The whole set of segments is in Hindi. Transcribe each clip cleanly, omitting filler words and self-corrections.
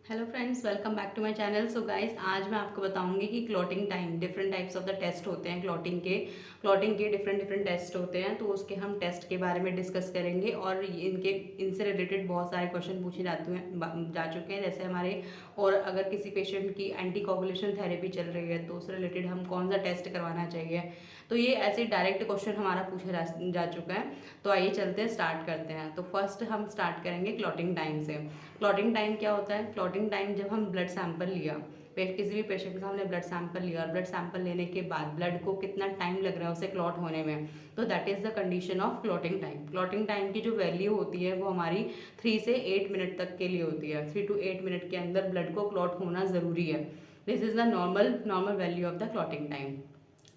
Hello friends, welcome back to my channel. So guys, आज मैं आपको बताऊंगी कि clotting time, different types of the test होते हैं। क्लॉटिंग के डिफरेंट डिफरेंट टेस्ट होते हैं, तो उसके हम टेस्ट के बारे में डिस्कस करेंगे। और इनसे रिलेटेड बहुत सारे क्वेश्चन पूछे जा चुके हैं। जैसे हमारे, और अगर किसी पेशेंट की एंटी कोगुलेशन थेरेपी चल रही है तो उससे रिलेटेड हम कौन सा टेस्ट करवाना चाहिए। तो ये ऐसे डायरेक्ट क्वेश्चन हमारा पूछा जा चुका है। तो आइए चलते हैं, स्टार्ट करते हैं। तो फर्स्ट हम स्टार्ट करेंगे क्लॉटिंग टाइम से। क्लॉटिंग टाइम क्या होता है? क्लॉटिंग टाइम जब हम ब्लड सैंपल लिया, किसी भी पेशेंट का हमने ब्लड सैंपल लिया, और ब्लड सैंपल लेने के बाद ब्लड को कितना टाइम लग रहा है उसे क्लॉट होने में, तो that is the condition of clotting time. Clotting time की जो वैल्यू होती है वो हमारी 3 से 8 मिनट तक के लिए होती है। 3 to 8 मिनट के अंदर ब्लड को क्लॉट होना ज़रूरी है। This is the normal value of the clotting time.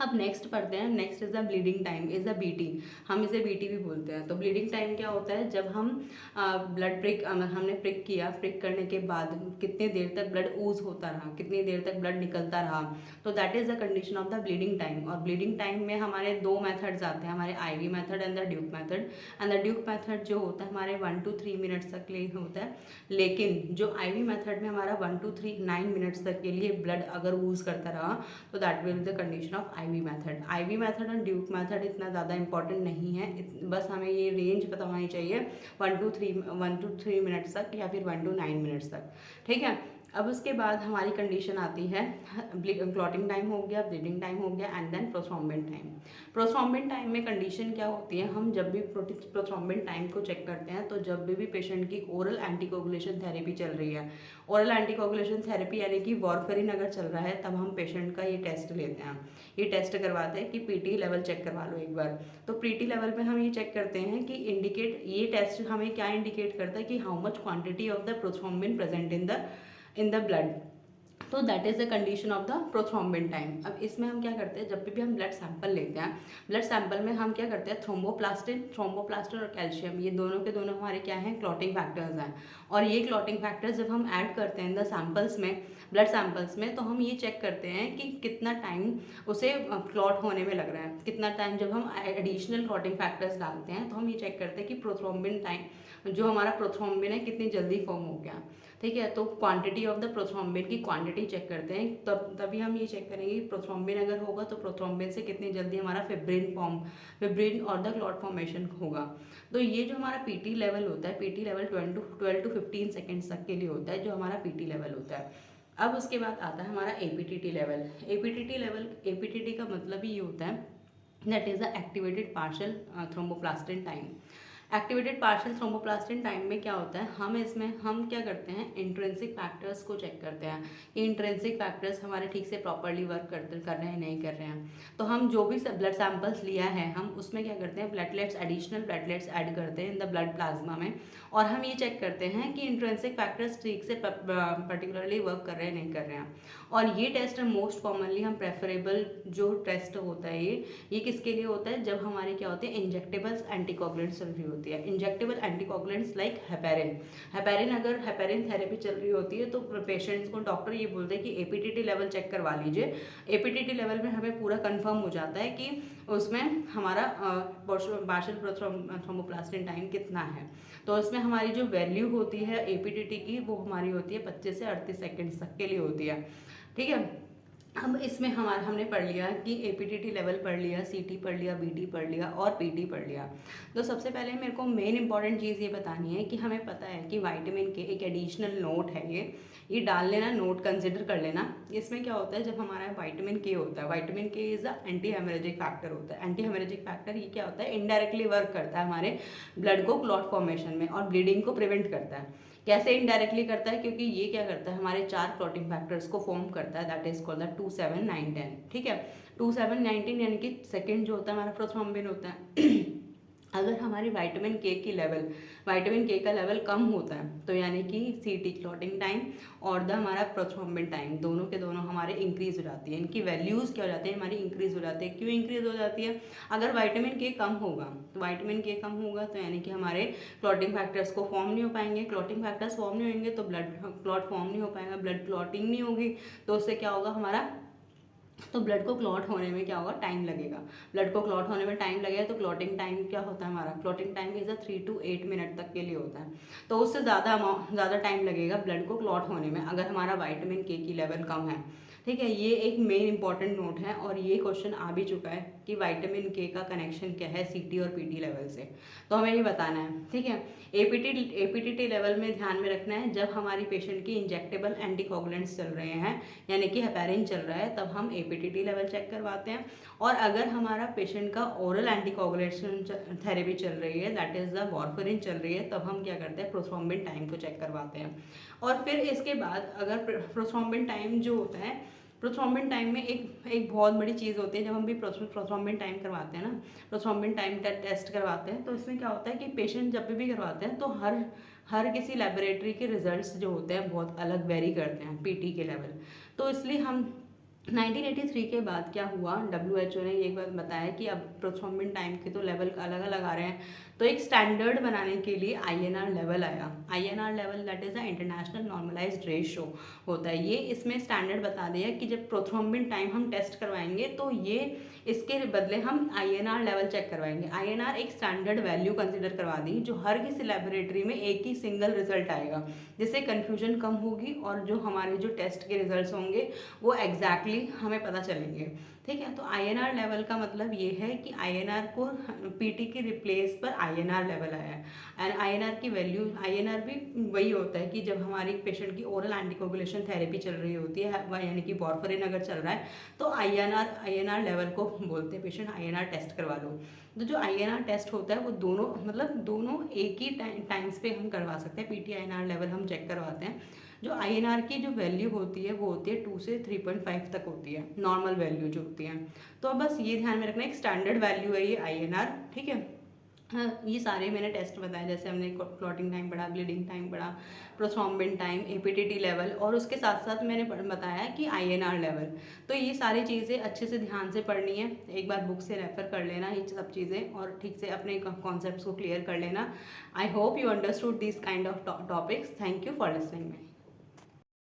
अब नेक्स्ट पढ़ते हैं। Next is the bleeding time, is the BT. हम इसे बीटी भी बोलते हैं। तो ब्लीडिंग टाइम क्या होता है? जब हम ब्लड प्रिक हमने प्रिक किया, प्रिक करने के बाद कितनी देर तक ब्लड ऊज होता रहा, कितनी देर तक ब्लड निकलता रहा, तो that is the condition of the bleeding time. और ब्लीडिंग टाइम में हमारे दो मेथड्स आते हैं, हमारे Ivy method and the Duke method. And the Duke method जो होता है हमारे 1 to 3 मिनट्स तक के लिए होता है। लेकिन जो आईवी मेथड में हमारा 1 to 3 9 मिनट्स तक के लिए ब्लड अगर यूज करता रहा, तो that will the condition of Ivy method. Ivy method और ड्यूक मेथड इतना ज़्यादा इंपॉर्टेंट नहीं है, बस हमें ये रेंज पता होनी चाहिए 1 to 3 मिनट्स तक, या फिर 1 to 9 मिनट्स तक। ठीक है। अब उसके बाद हमारी कंडीशन आती है, क्लॉटिंग टाइम हो गया, ब्लीडिंग टाइम हो गया, and then prothrombin time. Prothrombin time में कंडीशन क्या होती है? हम जब भी प्रोथ्रोम्बिन टाइम को चेक करते हैं, तो जब भी पेशेंट की ओरल एंटीकोगुलेशन थेरेपी चल रही है, ओरल एंटीकोगुलेशन थेरेपी यानी कि वॉरफेरिन अगर चल रहा है, तब हम पेशेंट का ये टेस्ट लेते हैं। ये टेस्ट करवाते हैं कि पीटी लेवल चेक करवा लो एक बार। तो पीटी लेवल में हम ये चेक करते हैं कि ये टेस्ट हमें क्या इंडिकेट करता है कि how much quantity of the prothrombin present in the blood. तो that is the condition of the prothrombin time. अब इसमें हम क्या करते हैं, जब भी हम ब्लड सैंपल लेते हैं, ब्लड सैंपल में हम क्या करते हैं, थ्रोम्बोप्लास्टिन और कैल्शियम, ये दोनों के दोनों हमारे क्या हैं, क्लॉटिंग फैक्टर्स हैं। और ये क्लॉटिंग फैक्टर्स जब हम ऐड करते हैं इन द सैंपल्स में, ब्लड सैंपल्स में, तो हम ये चेक करते हैं कि कितना टाइम उसे क्लॉट होने में लग रहा है, कितना टाइम। जब हम एडिशनल क्लॉटिंग फैक्टर्स डालते हैं, तो हम ये चेक करते हैं कि प्रोथ्रोम्बिन टाइम, जो हमारा प्रोथ्रोम्बिन है, कितनी जल्दी फॉर्म हो गया। ठीक है। तो क्वांटिटी ऑफ द प्रोथ्रोम्बिन की क्वांटिटी चेक करते हैं, तभी हम ये चेक करेंगे कि प्रोथ्रोम्बिन अगर होगा तो प्रोथ्रोम्बिन से कितनी जल्दी हमारा फिब्रिन और द क्लॉट फॉर्मेशन होगा। तो ये जो हमारा पीटी लेवल होता है, पीटी लेवल 12 to 15 सेकेंड्स तक के लिए होता है, जो हमारा पीटी लेवल होता है। अब उसके बाद आता है हमारा एपीटीटी लेवल। एपीटीटी का मतलब ही ये होता है, that is the activated partial thromboplastin time. Activated partial thromboplastin time में क्या होता है, हम क्या करते हैं, इंट्रिंसिक फैक्टर्स को चेक करते हैं कि इंट्रिंसिक फैक्टर्स हमारे ठीक से प्रॉपरली वर्क कर रहे हैं, नहीं कर रहे हैं। तो हम जो भी ब्लड सैंपल्स लिया है, हम उसमें क्या करते हैं, एडिशनल प्लेटलेट्स ऐड करते हैं इन द ब्लड प्लाज्मा में। और हम ये चेक करते हैं कि इंट्रिंसिक फैक्टर्स ठीक से पर्टिकुलरली वर्क कर रहे हैं, नहीं कर रहे हैं। और ये टेस्ट मोस्ट कॉमनली हम प्रेफरेबल जो टेस्ट होता है, ये किसके लिए होता है, जब हमारे क्या होते हैं, इंजेक्टेबल्स एंटीकोगुलेंट्स चल रही होती है। इंजेक्टेबल एंटीकोगुलेंट्स लाइक हेपेरिन अगर हेपेरिन थेरेपी चल रही होती है, तो पेशेंट्स को डॉक्टर ये बोलते हैं कि एपीटीटी लेवल चेक करवा लीजिए। एपीटीटी लेवल में हमें पूरा कंफर्म हो जाता है कि उसमें हमारा पार्शियल थ्रोम्बोप्लास्टिन टाइम कितना है। तो इसमें हमारी जो वैल्यू होती है एपीटीटी की, वो हमारी होती है 25 से 38 सेकेंड्स तक के लिए होती है। ठीक है। अब इसमें हमने पढ़ लिया कि एपीटीटी लेवल पढ़ लिया, सीटी पढ़ लिया, बीटी पढ़ लिया और पीटी पढ़ लिया। तो सबसे पहले मेरे को मेन इंपॉर्टेंट चीज़ ये बतानी है कि हमें पता है कि विटामिन के एक एडिशनल नोट है, ये डाल लेना, नोट कंसिडर कर लेना। इसमें क्या होता है, जब हमारा विटामिन के होता है, विटामिन के is a anti haemorrhagic factor होता है। एंटी हेमरेजिक फैक्टर ये क्या होता है, इनडायरेक्टली वर्क करता है हमारे ब्लड को क्लॉट फॉर्मेशन में और ब्लीडिंग को प्रिवेंट करता है। कैसे इनडायरेक्टली करता है, क्योंकि ये क्या करता है, हमारे 4 क्लॉटिंग फैक्टर्स को फॉर्म करता है, दैट इज कॉल्ड द 2 7 9 10। ठीक है। 2 7 19 यानी कि सेकेंड जो होता है हमारा प्रोथ्रोम्बिन होता है। अगर हमारी विटामिन के का लेवल कम होता है, तो यानी कि सीटी क्लॉटिंग टाइम और द हमारा प्रोथ्रोम्बिन टाइम, दोनों के दोनों हमारे इंक्रीज हो जाती है। इनकी वैल्यूज़ क्या हो जाती है, हमारी इंक्रीज हो जाती है। क्यों इंक्रीज हो जाती है? अगर विटामिन के कम होगा, तो यानी कि हमारे क्लॉटिंग फैक्टर्स को फॉर्म नहीं हो पाएंगे। क्लॉटिंग फैक्टर्स फॉर्म नहीं होंगे तो ब्लड क्लॉट फॉर्म नहीं हो पाएगा, ब्लड क्लॉटिंग नहीं होगी, तो उससे क्या होगा, हमारा तो ब्लड को क्लॉट होने में क्या होगा, टाइम लगेगा। ब्लड को क्लॉट होने में टाइम लगेगा तो क्लॉटिंग टाइम क्या होता है हमारा, clotting time is 3 to 8 minute तक के लिए होता है। तो उससे ज़्यादा टाइम लगेगा ब्लड को क्लॉट होने में अगर हमारा विटामिन के की लेवल कम है। ठीक है, ये एक मेन इंपॉर्टेंट नोट है और ये क्वेश्चन आ भी चुका है कि विटामिन के का कनेक्शन क्या है सीटी और पीटी लेवल से, तो हमें ये बताना है। ठीक है, एपीटीटी लेवल में ध्यान में रखना है जब हमारी पेशेंट की इंजेक्टेबल एंटीकोगुलेंट्स चल रहे हैं यानी कि हेपेरिन चल रहा है तब हम एपीटीटी लेवल चेक करवाते हैं। और अगर हमारा पेशेंट का ओरल एंटीकोगुलेशन थेरेपी चल रही है दैट इज़ द वारफरिन चल रही है तब हम क्या करते हैं, प्रोथ्रोम्बिन टाइम को चेक करवाते हैं। और फिर इसके बाद अगर प्रोथ्रोम्बिन टाइम जो होता है, प्रोथ्रोम्बिन टाइम में एक बहुत बड़ी चीज़ होती है जब हम भी प्रोथ्रोम्बिन टाइम करवाते हैं ना, प्रोथ्रोम्बिन टाइम का टेस्ट करवाते हैं तो इसमें क्या होता है कि पेशेंट जब भी करवाते हैं तो हर किसी लेबोरेटरी के रिजल्ट्स जो होते हैं बहुत अलग वेरी करते हैं पीटी के लेवल। तो इसलिए हम 1983 के बाद क्या हुआ, WHO ने ये बात बताया कि अब प्रोथ्रोम्बिन टाइम के तो लेवल अलग अलग आ रहे हैं, तो एक स्टैंडर्ड बनाने के लिए INR लेवल आया। INR level that is the international normalised ratio होता है। ये इसमें स्टैंडर्ड बता दिया कि जब प्रोथ्रोम्बिन टाइम हम टेस्ट करवाएंगे तो ये इसके बदले हम INR लेवल चेक करवाएंगे। INR एक स्टैंडर्ड वैल्यू कंसिडर करवा दी जो हर किसी लेबोरेटरी में एक ही सिंगल रिजल्ट आएगा, जिससे कन्फ्यूजन कम होगी और जो हमारे जो टेस्ट के रिजल्ट्स होंगे वो एग्जैक्टली हमें पता चलेंगे। ठीक है, तो INR लेवल का मतलब ये है कि INR को PT के रिप्लेस पर INR लेवल आया है। एंड INR की वैल्यू, INR भी वही होता है कि जब हमारी पेशेंट की ओरल एंटीकोगुलेशन थेरेपी चल रही होती है यानी कि वारफरिन अगर चल रहा है तो INR लेवल को बोलते हैं पेशेंट INR टेस्ट करवा लो। तो जो INR टेस्ट होता है वो दोनों एक ही टाइम्स पे हम करवा सकते हैं। PT INR लेवल हम चेक करवाते हैं। जो INR की जो वैल्यू होती है वो होती है 2 से 3.5 तक होती है, नॉर्मल वैल्यू जो होती है। तो बस ये ध्यान में रखना, एक स्टैंडर्ड वैल्यू है ये INR। ठीक है, हाँ, ये सारे मैंने टेस्ट बताए जैसे हमने क्लॉटिंग टाइम पढ़ा, ब्लीडिंग टाइम पढ़ा, प्रोथ्रोम्बिन टाइम, एपीटीटी लेवल और उसके साथ साथ मैंने बताया कि INR लेवल। तो ये सारी चीज़ें अच्छे से ध्यान से पढ़नी है, एक बार बुक से रेफर कर लेना ये सब चीज़ें और ठीक से अपने कॉन्सेप्ट्स को क्लियर कर लेना। I hope you understood this kind of topics. Thank you for listening me.